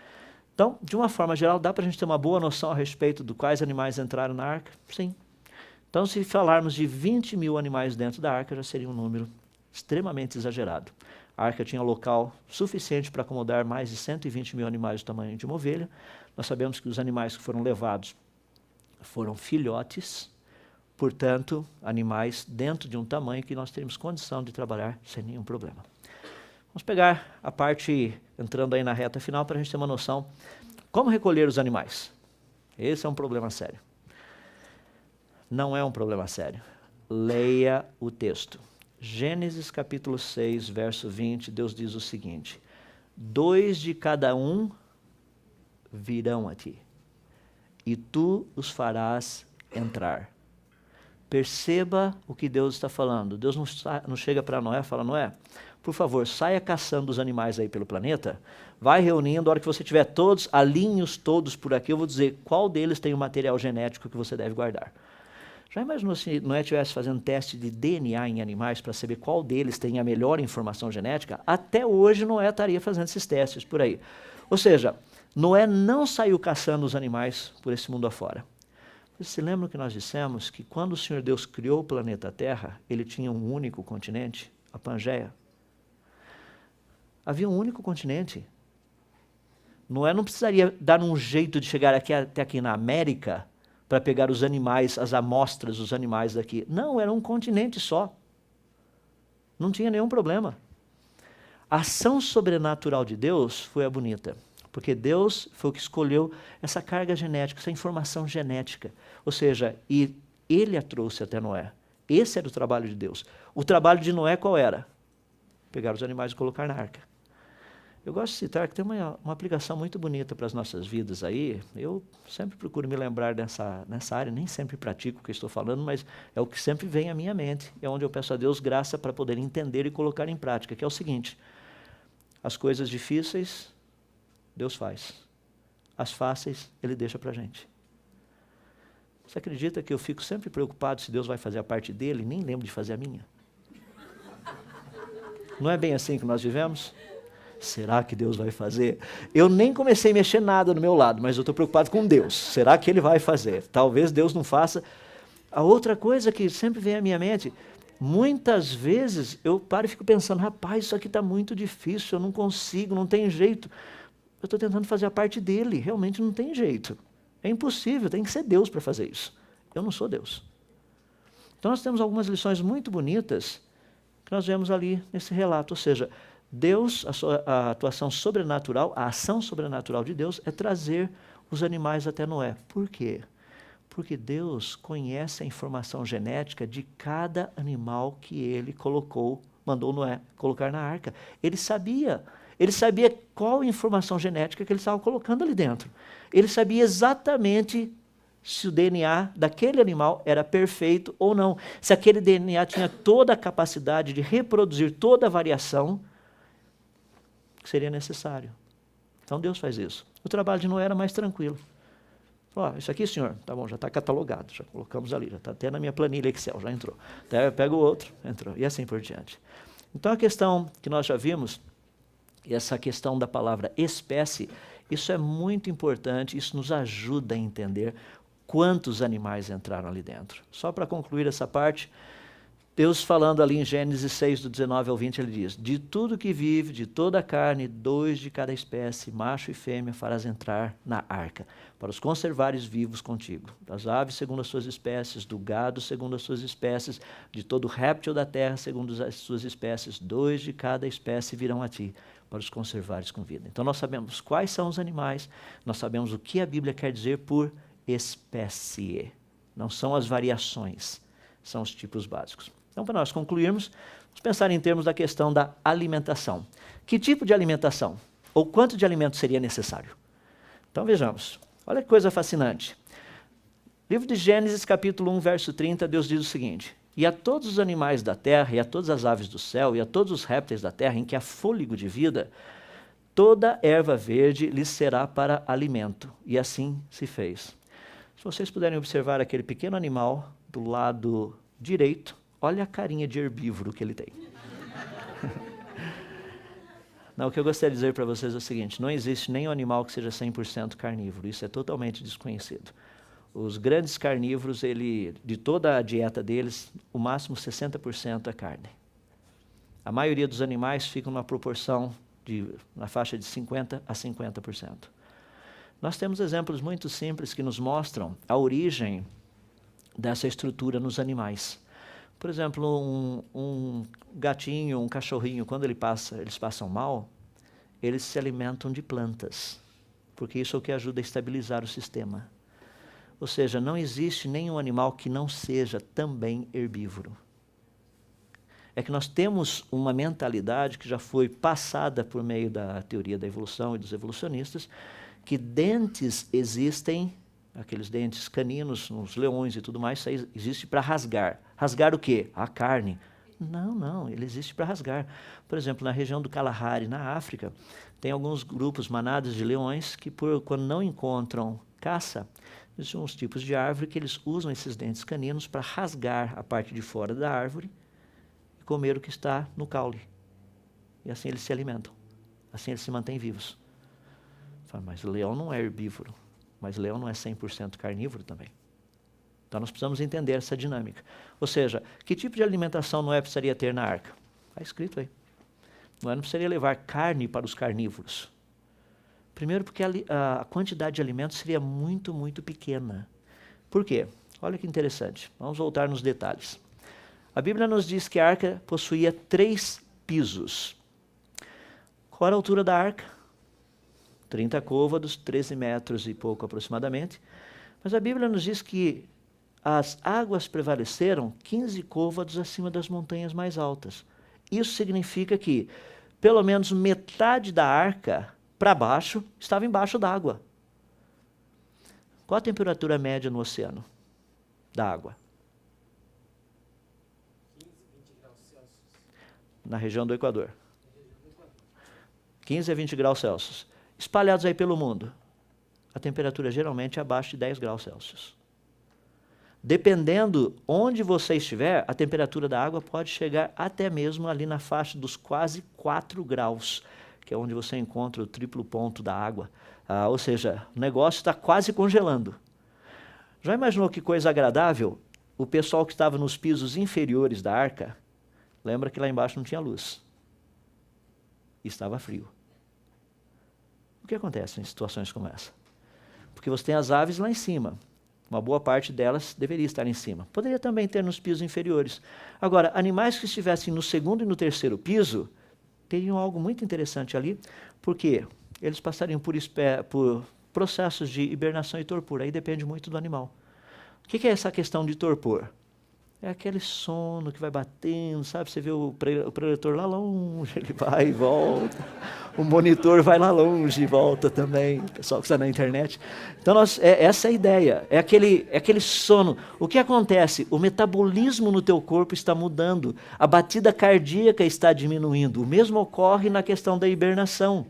Então, de uma forma geral, dá para a gente ter uma boa noção a respeito de quais animais entraram na arca? Sim. Então, se falarmos de 20 mil animais dentro da arca, já seria um número extremamente exagerado. A arca tinha local suficiente para acomodar mais de 120 mil animais do tamanho de uma ovelha. Nós sabemos que os animais que foram levados foram filhotes, portanto, animais dentro de um tamanho que nós teríamos condição de trabalhar sem nenhum problema. Vamos pegar a parte, entrando aí na reta final, para a gente ter uma noção. Como recolher os animais? Esse é um problema sério. Não é um problema sério. Leia o texto. Gênesis capítulo 6, verso 20, Deus diz o seguinte, 2 de cada um virão a ti, e tu os farás entrar. Perceba o que Deus está falando. Deus não chega para Noé e fala, Noé, por favor, saia caçando os animais aí pelo planeta, vai reunindo, a hora que você tiver todos, alinhe-os todos por aqui, eu vou dizer qual deles tem o material genético que você deve guardar. Já imaginou se Noé estivesse fazendo teste de DNA em animais para saber qual deles tem a melhor informação genética? Até hoje Noé estaria fazendo esses testes por aí. Ou seja, Noé não saiu caçando os animais por esse mundo afora. Vocês se lembram que nós dissemos que quando o Senhor Deus criou o planeta Terra, ele tinha um único continente, a Pangeia? Havia um único continente. Noé não precisaria dar um jeito de chegar até aqui na América para pegar os animais, as amostras dos animais daqui. Não, era um continente só. Não tinha nenhum problema. A ação sobrenatural de Deus foi a bonita, porque Deus foi o que escolheu essa carga genética, essa informação genética. Ou seja, e ele a trouxe até Noé. Esse era o trabalho de Deus. O trabalho de Noé qual era? Pegar os animais e colocar na arca. Eu gosto de citar que tem uma aplicação muito bonita para as nossas vidas aí. Eu sempre procuro me lembrar nessa área, nem sempre pratico o que estou falando, mas é o que sempre vem à minha mente. É onde eu peço a Deus graça para poder entender e colocar em prática, que é o seguinte, as coisas difíceis, Deus faz. As fáceis, Ele deixa para a gente. Você acredita que eu fico sempre preocupado se Deus vai fazer a parte dele e nem lembro de fazer a minha? Não é bem assim que nós vivemos? Será que Deus vai fazer? Eu nem comecei a mexer nada no meu lado, mas eu estou preocupado com Deus. Será que Ele vai fazer? Talvez Deus não faça. A outra coisa que sempre vem à minha mente, muitas vezes eu paro e fico pensando, rapaz, isso aqui está muito difícil, eu não consigo, não tem jeito. Eu estou tentando fazer a parte dele, realmente não tem jeito. É impossível, tem que ser Deus para fazer isso. Eu não sou Deus. Então nós temos algumas lições muito bonitas que nós vemos ali nesse relato. Ou seja, Deus, a atuação sobrenatural, a ação sobrenatural de Deus é trazer os animais até Noé. Por quê? Porque Deus conhece a informação genética de cada animal que ele mandou Noé colocar na arca. Ele sabia qual informação genética que ele estava colocando ali dentro. Ele sabia exatamente se o DNA daquele animal era perfeito ou não. Se aquele DNA tinha toda a capacidade de reproduzir toda a variação que seria necessário. Então Deus faz isso. O trabalho de Noé era mais tranquilo. Isso aqui, senhor, tá bom, já está catalogado, já colocamos ali, já está até na minha planilha Excel, já entrou. Até pega o outro, entrou, e assim por diante. Então a questão que nós já vimos, essa questão da palavra espécie, isso é muito importante, isso nos ajuda a entender quantos animais entraram ali dentro. Só para concluir essa parte, Deus falando ali em Gênesis 6, do 19 ao 20, ele diz: de tudo que vive, de toda a carne, 2 de cada espécie, macho e fêmea, farás entrar na arca, para os conservares vivos contigo. Das aves segundo as suas espécies, do gado segundo as suas espécies, de todo réptil da terra segundo as suas espécies, 2 de cada espécie virão a ti, para os conservares com vida. Então nós sabemos quais são os animais, nós sabemos o que a Bíblia quer dizer por espécie. Não são as variações, são os tipos básicos. Então, para nós concluirmos, vamos pensar em termos da questão da alimentação. Que tipo de alimentação? Ou quanto de alimento seria necessário? Então, vejamos. Olha que coisa fascinante. Livro de Gênesis, capítulo 1, verso 30, Deus diz o seguinte: e a todos os animais da terra, e a todas as aves do céu, e a todos os répteis da terra, em que há fôlego de vida, toda erva verde lhes será para alimento. E assim se fez. Se vocês puderem observar aquele pequeno animal do lado direito, olha a carinha de herbívoro que ele tem. Não, o que eu gostaria de dizer para vocês é o seguinte: não existe nenhum animal que seja 100% carnívoro, isso é totalmente desconhecido. Os grandes carnívoros, de toda a dieta deles, o máximo 60% é carne. A maioria dos animais fica numa proporção, na faixa de 50% a 50%. Nós temos exemplos muito simples que nos mostram a origem dessa estrutura nos animais. Por exemplo, um gatinho, um cachorrinho, quando eles passam mal, eles se alimentam de plantas, porque isso é o que ajuda a estabilizar o sistema. Ou seja, não existe nenhum animal que não seja também herbívoro. É que nós temos uma mentalidade que já foi passada por meio da teoria da evolução e dos evolucionistas, que dentes existem, aqueles dentes caninos, nos leões e tudo mais, isso existe para rasgar. Rasgar o quê? A carne. Não, ele existe para rasgar. Por exemplo, na região do Kalahari, na África, tem alguns grupos, manadas de leões, que quando não encontram caça, existem uns tipos de árvore que eles usam esses dentes caninos para rasgar a parte de fora da árvore e comer o que está no caule. E assim eles se alimentam. Assim eles se mantêm vivos. Mas o leão não é herbívoro. Mas o leão não é 100% carnívoro também. Então nós precisamos entender essa dinâmica. Ou seja, que tipo de alimentação Noé precisaria ter na arca? Está escrito aí. Noé não precisaria levar carne para os carnívoros. Primeiro porque a quantidade de alimentos seria muito, muito pequena. Por quê? Olha que interessante. Vamos voltar nos detalhes. A Bíblia nos diz que a arca possuía 3 pisos. Qual era a altura da arca? 30 côvados, 13 metros e pouco aproximadamente. Mas a Bíblia nos diz que as águas prevaleceram 15 côvados acima das montanhas mais altas. Isso significa que pelo menos metade da arca para baixo estava embaixo d'água. Qual a temperatura média no oceano da água? 15, 20 graus Celsius. Na região do Equador. 15 a 20 graus Celsius. Espalhados aí pelo mundo, a temperatura geralmente é abaixo de 10 graus Celsius. Dependendo onde você estiver, a temperatura da água pode chegar até mesmo ali na faixa dos quase 4 graus, que é onde você encontra o triplo ponto da água. Ou seja, o negócio está quase congelando. Já imaginou que coisa agradável? O pessoal que estava nos pisos inferiores da arca, lembra que lá embaixo não tinha luz. E estava frio. O que acontece em situações como essa? Porque você tem as aves lá em cima. Uma boa parte delas deveria estar em cima. Poderia também ter nos pisos inferiores. Agora, animais que estivessem no segundo e no terceiro piso teriam algo muito interessante ali, porque eles passariam por processos de hibernação e torpor. Aí depende muito do animal. O que é essa questão de torpor? É aquele sono que vai batendo, sabe? Você vê o preletor lá longe, ele vai e volta. O monitor vai lá longe e volta também. O pessoal que está na internet. Então, essa é a ideia. É aquele sono. O que acontece? O metabolismo no teu corpo está mudando. A batida cardíaca está diminuindo. O mesmo ocorre na questão da hibernação.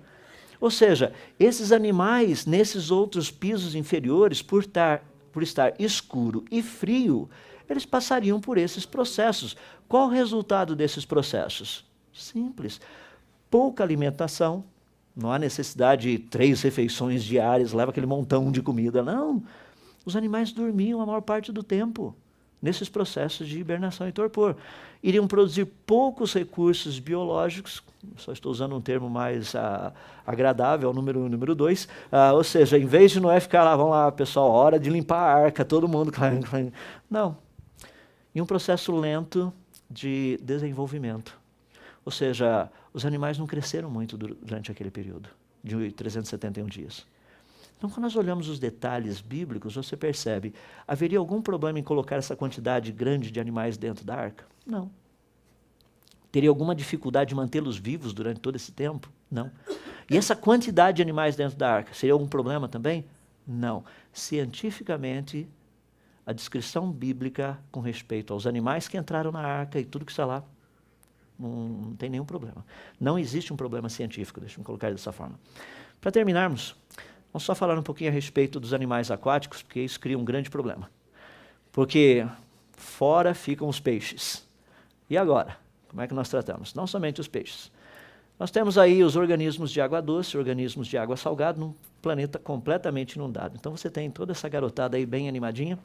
Ou seja, esses animais, nesses outros pisos inferiores, por estar escuro e frio, eles passariam por esses processos. Qual o resultado desses processos? Simples. Pouca alimentação, não há necessidade de 3 refeições diárias, leva aquele montão de comida. Não. Os animais dormiam a maior parte do tempo nesses processos de hibernação e torpor. Iriam produzir poucos recursos biológicos, só estou usando um termo mais agradável, o número 2, ou seja, em vez de Noé ficar lá, vamos lá, pessoal, hora de limpar a arca, todo mundo... Não. E um processo lento de desenvolvimento. Ou seja, os animais não cresceram muito durante aquele período de 371 dias. Então, quando nós olhamos os detalhes bíblicos, você percebe, haveria algum problema em colocar essa quantidade grande de animais dentro da arca? Não. Teria alguma dificuldade de mantê-los vivos durante todo esse tempo? Não. E essa quantidade de animais dentro da arca, seria algum problema também? Não. Cientificamente, a descrição bíblica com respeito aos animais que entraram na arca e tudo que está lá, não tem nenhum problema. Não existe um problema científico, deixa eu colocar dessa forma. Para terminarmos, vamos só falar um pouquinho a respeito dos animais aquáticos, porque isso cria um grande problema. Porque fora ficam os peixes. E agora? Como é que nós tratamos? Não somente os peixes. Nós temos aí os organismos de água doce, organismos de água salgada, num planeta completamente inundado. Então você tem toda essa garotada aí bem animadinha.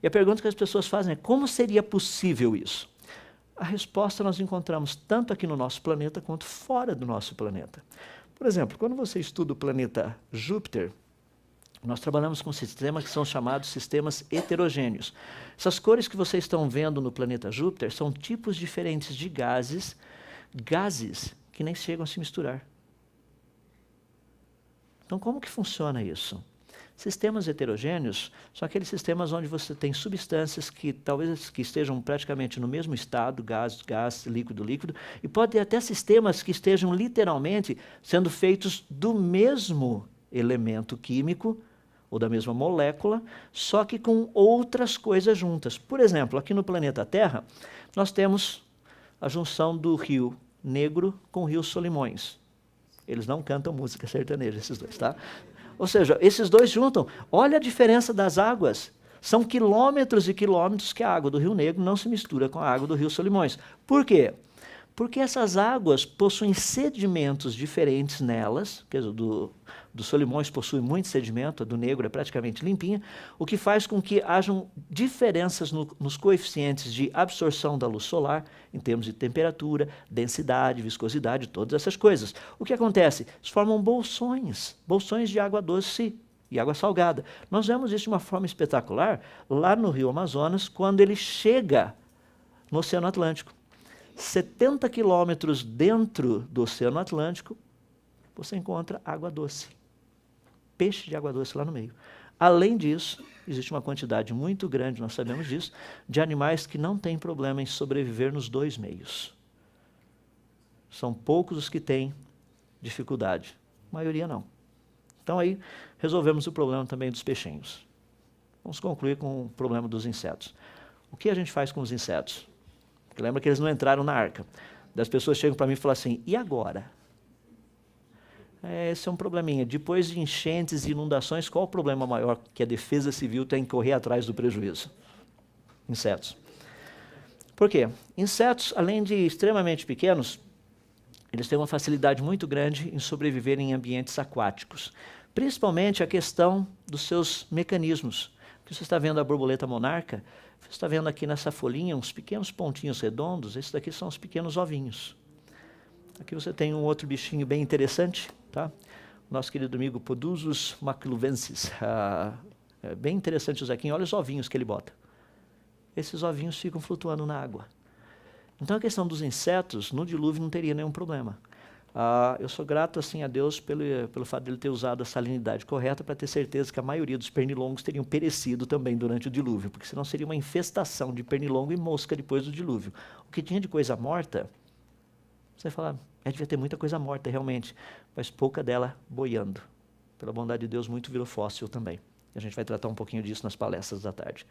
E a pergunta que as pessoas fazem é, como seria possível isso? A resposta nós encontramos tanto aqui no nosso planeta quanto fora do nosso planeta. Por exemplo, quando você estuda o planeta Júpiter, nós trabalhamos com sistemas que são chamados sistemas heterogêneos. Essas cores que vocês estão vendo no planeta Júpiter são tipos diferentes de gases que nem chegam a se misturar. Então, como que funciona isso? Sistemas heterogêneos são aqueles sistemas onde você tem substâncias que talvez que estejam praticamente no mesmo estado, gás, líquido, e pode ter até sistemas que estejam literalmente sendo feitos do mesmo elemento químico ou da mesma molécula, só que com outras coisas juntas. Por exemplo, aqui no planeta Terra, nós temos a junção do rio Negro com o rio Solimões. Eles não cantam música sertaneja, esses dois, tá? Ou seja, esses dois juntam. Olha a diferença das águas. São quilômetros e quilômetros que a água do Rio Negro não se mistura com a água do Rio Solimões. Por quê? Porque essas águas possuem sedimentos diferentes nelas, quer dizer, do Solimões possui muito sedimento, a do Negro é praticamente limpinha, o que faz com que hajam diferenças nos coeficientes de absorção da luz solar, em termos de temperatura, densidade, viscosidade, todas essas coisas. O que acontece? Eles formam bolsões de água doce e água salgada. Nós vemos isso de uma forma espetacular lá no Rio Amazonas, quando ele chega no Oceano Atlântico. 70 quilômetros dentro do Oceano Atlântico, você encontra água doce. Peixe de água doce lá no meio. Além disso, existe uma quantidade muito grande, nós sabemos disso, de animais que não têm problema em sobreviver nos dois meios. São poucos os que têm dificuldade. A maioria não. Então aí resolvemos o problema também dos peixinhos. Vamos concluir com o problema dos insetos. O que a gente faz com os insetos? Porque lembra que eles não entraram na arca. Das pessoas chegam para mim e falam assim, e agora? Esse é um probleminha. Depois de enchentes e inundações, qual o problema maior que a defesa civil tem que correr atrás do prejuízo? Insetos. Por quê? Insetos, além de extremamente pequenos, eles têm uma facilidade muito grande em sobreviver em ambientes aquáticos. Principalmente a questão dos seus mecanismos. Que você está vendo a borboleta monarca, você está vendo aqui nessa folhinha uns pequenos pontinhos redondos, esses daqui são os pequenos ovinhos. Aqui você tem um outro bichinho bem interessante, tá? Nosso querido amigo Podusus macluvensis. É bem interessante o Zequinha, olha os ovinhos que ele bota. Esses ovinhos ficam flutuando na água. Então a questão dos insetos, no dilúvio não teria nenhum problema. Eu sou grato assim a Deus pelo fato de ele ter usado a salinidade correta para ter certeza que a maioria dos pernilongos teriam perecido também durante o dilúvio, porque senão seria uma infestação de pernilongo e mosca depois do dilúvio. O que tinha de coisa morta, você fala, devia ter muita coisa morta realmente, mas pouca dela boiando. Pela bondade de Deus, muito virou fóssil também. E a gente vai tratar um pouquinho disso nas palestras da tarde.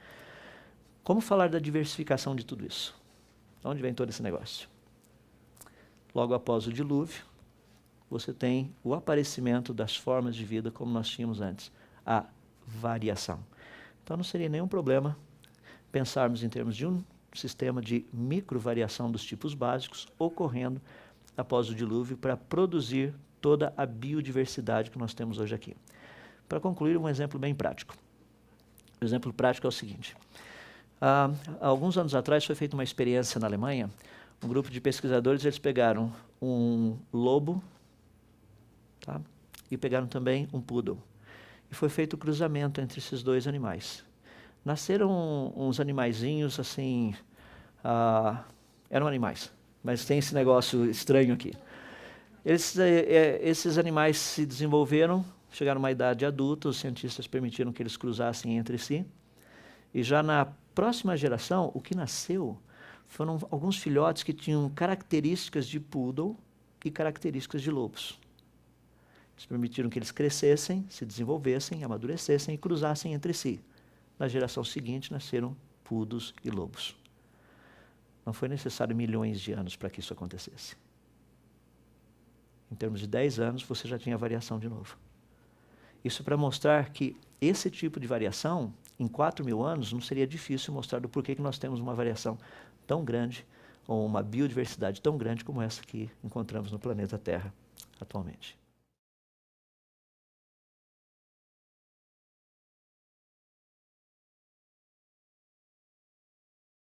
Como falar da diversificação de tudo isso? De onde vem todo esse negócio? Logo após o dilúvio, você tem o aparecimento das formas de vida como nós tínhamos antes, a variação. Então não seria nenhum problema pensarmos em termos de um sistema de microvariação dos tipos básicos ocorrendo após o dilúvio para produzir toda a biodiversidade que nós temos hoje aqui. Para concluir, um exemplo bem prático. O exemplo prático é o seguinte. Há alguns anos atrás foi feita uma experiência na Alemanha. Um grupo de pesquisadores, eles pegaram um lobo, tá? E pegaram também um poodle. E foi feito o cruzamento entre esses dois animais. Nasceram uns animaizinhos assim, eram animais, mas tem esse negócio estranho aqui. Esses animais se desenvolveram, chegaram a uma idade adulta, os cientistas permitiram que eles cruzassem entre si, e já na próxima geração, o que nasceu foram alguns filhotes que tinham características de poodle e características de lobos. Eles permitiram que eles crescessem, se desenvolvessem, amadurecessem e cruzassem entre si. Na geração seguinte, nasceram poodles e lobos. Não foi necessário milhões de anos para que isso acontecesse. Em termos de 10 anos, você já tinha variação de novo. Isso para mostrar que esse tipo de variação, em 4.000 anos, não seria difícil mostrar do porquê que nós temos uma variação tão grande, ou uma biodiversidade tão grande como essa que encontramos no planeta Terra atualmente.